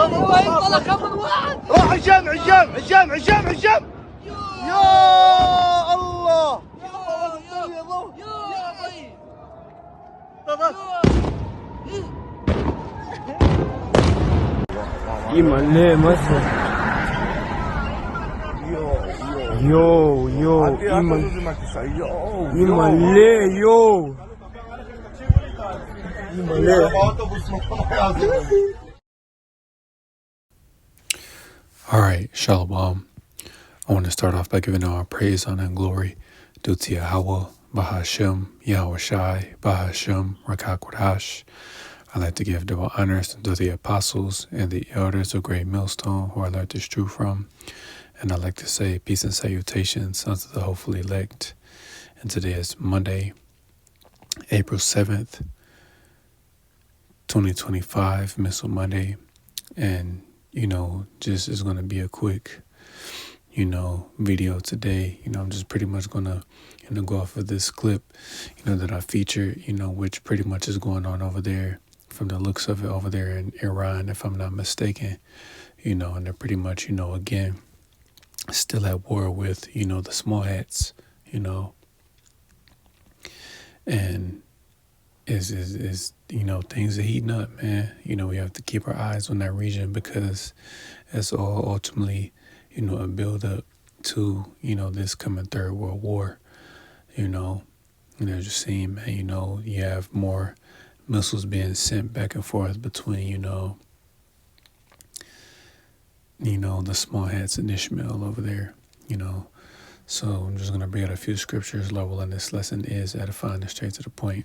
طلع كم من واحد. روح هشام هشام هشام هشام هشام. يا الله يملي مصر. يو يملي يو يملي. All right, Shalom. I want to start off by giving all praise, honor, and glory due to Yahweh, Bahashem, Yahweh Shai, Bahashem, Rakakwadash. I'd like to give double honors to the apostles and the elders of Great Millstone who I learned this truth from. And I'd like to say peace and salutations unto the hopefully elect. And today is Monday, April 7th, 2025, Missile Monday. And just is going to be a quick, video today. I'm just pretty much going to, go off of this clip, that I featured, which pretty much is going on over there from the looks of it over there in Iran, if I'm not mistaken, and they're pretty much, again, still at war with, the small hats, and is things are heating up, man. We have to keep our eyes on that region because it's all ultimately, a build up to, this coming Third World War, and as you're seeing, man, you have more missiles being sent back and forth between, the small hats and Ishmael over there, So I'm just going to bring out a few scriptures. Level in this lesson is edifying and straight to the point.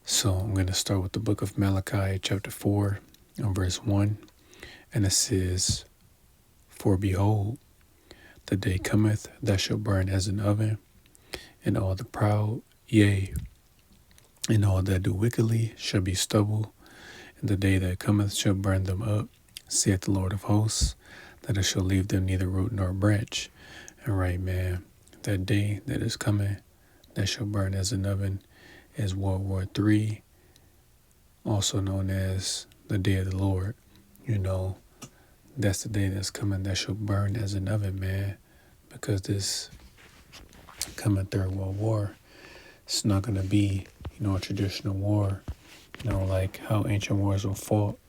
So I'm going to start with the book of Malachi, chapter 4, verse 1. And it says, "For behold, the day cometh that shall burn as an oven, and all the proud, yea, and all that do wickedly shall be stubble. And the day that cometh shall burn them up, saith the Lord of hosts, that it shall leave them neither root nor branch." And right, man, that day that is coming, that shall burn as an oven, is World War III, also known as the day of the Lord. That's the day that's coming that shall burn as an oven, man, because this coming Third World War, it's not going to be, a traditional war, like how ancient wars were fought,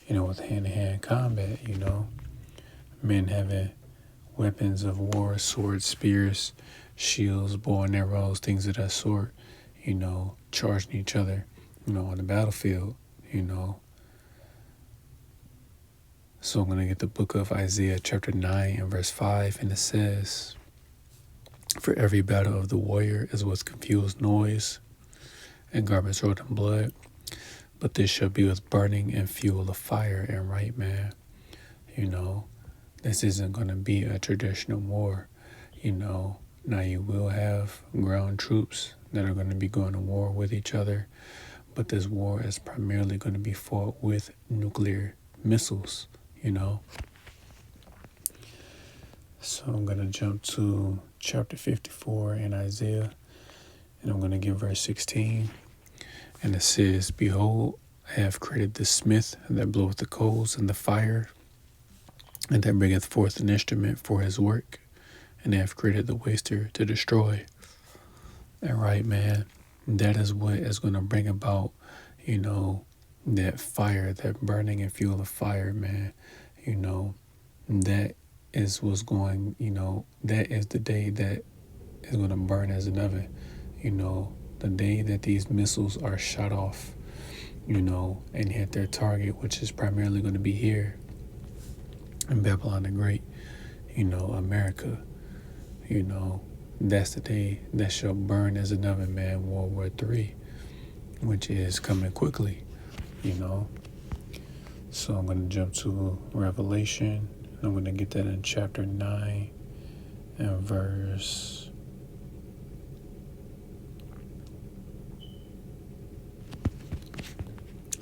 with hand-to-hand combat, men having weapons of war, swords, spears, shields, bow and arrows, things of that sort, charging each other, on the battlefield, So I'm going to get the book of Isaiah chapter 9 and verse 5, and it says, "For every battle of the warrior is with confused noise and garments rolled in blood, but this shall be with burning and fuel of fire." And right, man, this isn't going to be a traditional war, Now you will have ground troops that are going to be going to war with each other, but this war is primarily going to be fought with nuclear missiles, So I'm going to jump to chapter 54 in Isaiah, and I'm going to give verse 16. And it says, "Behold, I have created the smith that bloweth the coals in the fire, and that bringeth forth an instrument for his work. And I have created the waster to destroy." And right, man, that is what is going to bring about, that fire, that burning and fuel of fire, man. That is what's going, that is the day that is going to burn as an oven, the day that these missiles are shot off, and hit their target, which is primarily going to be here in Babylon the Great, America, that's the day that shall burn as an oven, man, World War III, which is coming quickly, So I'm going to jump to Revelation. I'm going to get that in chapter 9 and verse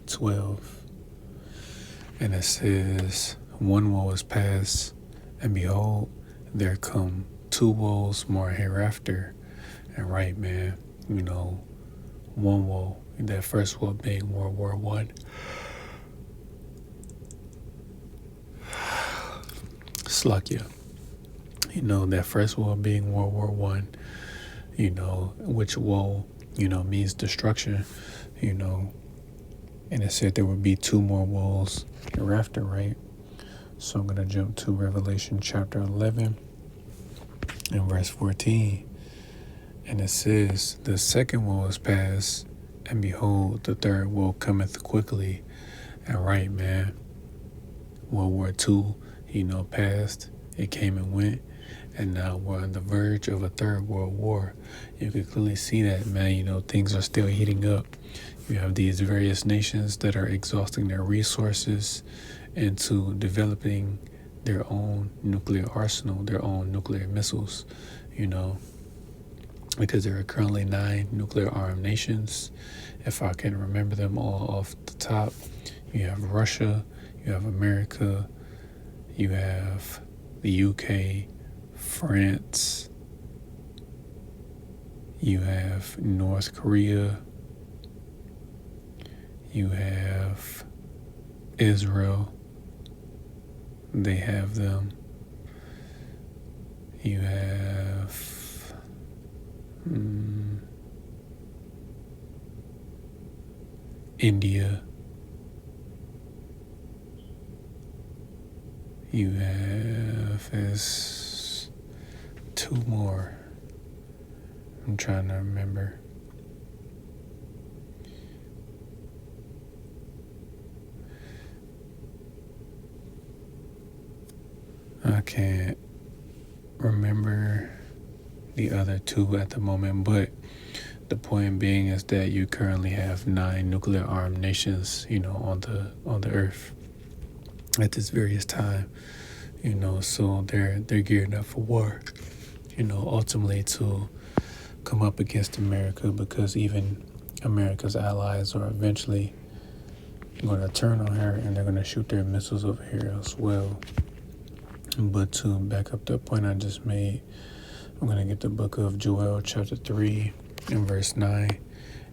12. And it says, "One woe is past, and behold, there come two woes more hereafter." And right, man, one woe, that first woe being World War I. Slovakia. You know, that first war being World War One, you know, which woe, you know, means destruction, you know, and it said there would be two more woes hereafter, right? So I'm going to jump to Revelation chapter 11 and verse 14. And it says, the second woe is past, and behold, the third woe cometh quickly. And right, man, World War II, you know, passed, it came and went, and now we're on the verge of a third world war. You can clearly see that, man, you know, things are still heating up. You have these various nations that are exhausting their resources into developing their own nuclear arsenal, their own nuclear missiles, you know, because there are currently 9 nuclear armed nations. If I can remember them all off the top, you have Russia, you have America, you have the UK, France, you have North Korea, you have Israel, they have them, you have India, you have as 2 more. I'm trying to remember. I can't remember the other 2 at the moment, but the point being is that you currently have 9 nuclear armed nations, you know, on the earth at this various time, you know, so they're gearing up for war, you know, ultimately to come up against America, because even America's allies are eventually going to turn on her and they're going to shoot their missiles over here as well. But to back up the point I just made, I'm going to get the book of Joel chapter 3 and verse 9,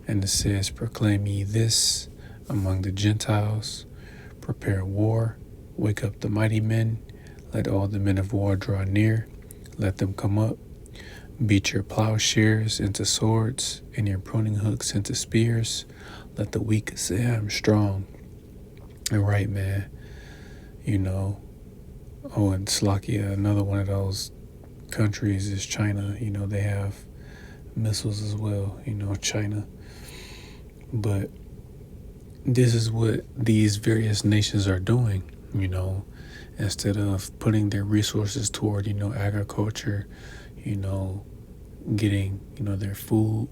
and it says, proclaim ye this among the Gentiles, prepare war, wake up the mighty men, let all the men of war draw near, let them come up, beat your plowshares into swords and your pruning hooks into spears, let the weak say I'm strong. And right, man, you know, oh, and Slovakia, another one of those countries is China. You know, they have missiles as well, you know, China. But this is what these various nations are doing, you know, instead of putting their resources toward, you know, agriculture, you know, getting, you know, their food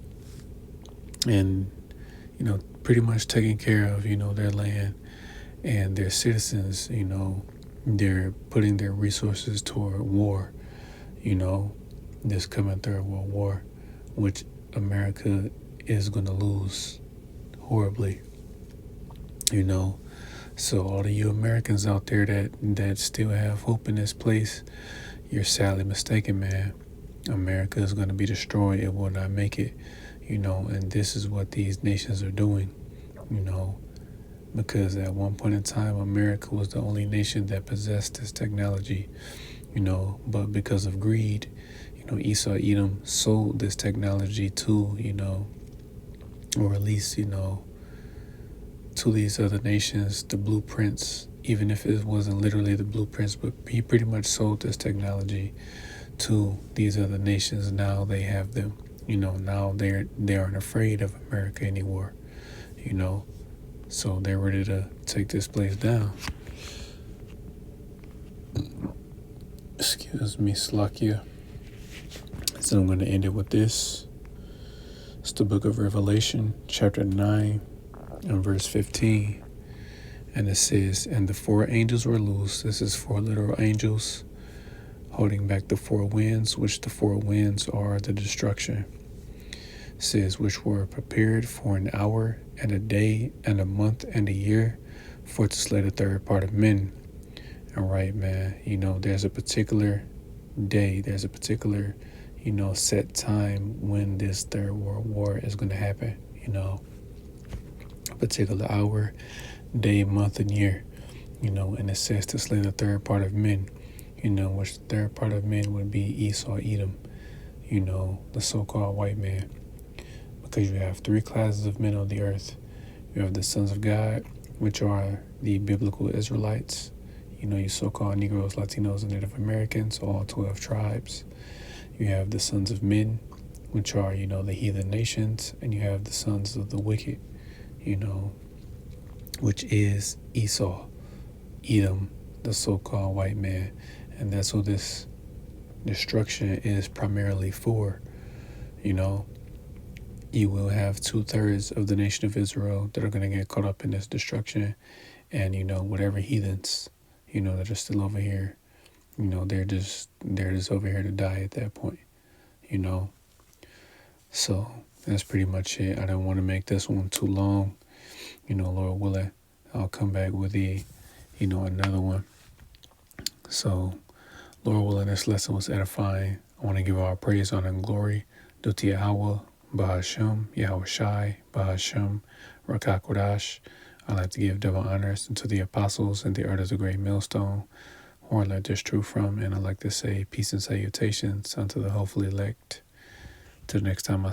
and, you know, pretty much taking care of, you know, their land and their citizens, you know, they're putting their resources toward war, you know, this coming third world war, which America is going to lose horribly, you know. So all of you Americans out there that still have hope in this place, you're sadly mistaken, man. America is going to be destroyed. It will not make it, you know, and this is what these nations are doing, you know, because at one point in time, America was the only nation that possessed this technology, you know, but because of greed, you know, Esau Edom sold this technology to, you know, or at least, you know, to these other nations, the blueprints, even if it wasn't literally the blueprints, but he pretty much sold this technology to these other nations. Now they have them, you know, now they aren't afraid of America anymore, you know, so they're ready to take this place down. Excuse me, Slovakia. So I'm going to end it with this. It's the book of Revelation, chapter 9 and verse 15. And it says, and the 4 angels were loose. This is 4 literal angels holding back the 4 winds, which the 4 winds are the destruction. It says, which were prepared for an hour and a day and a month and a year for to slay the third part of men. And right, man, you know, there's a particular day, there's a particular, you know, set time when this third world war is going to happen, you know, a particular hour, day, month, and year, you know, and it says to slay the third part of men, which the third part of men would be Esau, Edom, the so-called white man. Because you have three classes of men on the earth. You have the sons of God, which are the biblical Israelites, you so-called Negroes, Latinos, and Native Americans, all 12 tribes. You have the sons of men, which are, the heathen nations, and you have the sons of the wicked, which is Esau, Edom, the so-called white man. And that's who this destruction is primarily for. You will have 2/3 of the nation of Israel that are going to get caught up in this destruction. And, whatever heathens, that are still over here, they're just over here to die at that point, So that's pretty much it. I don't want to make this one too long. Lord willing, I'll come back with another one. So, Lord willing, this lesson was edifying. I want to give all praise, honor, and glory due to Yahweh, Bahashem, Yahweh Shai, Bahashem, Rakakwadash. I like to give double honors unto the apostles and the earth of the great millstone, who I learned this truth from, and I like to say peace and salutations unto the hopefully elect. Till next time I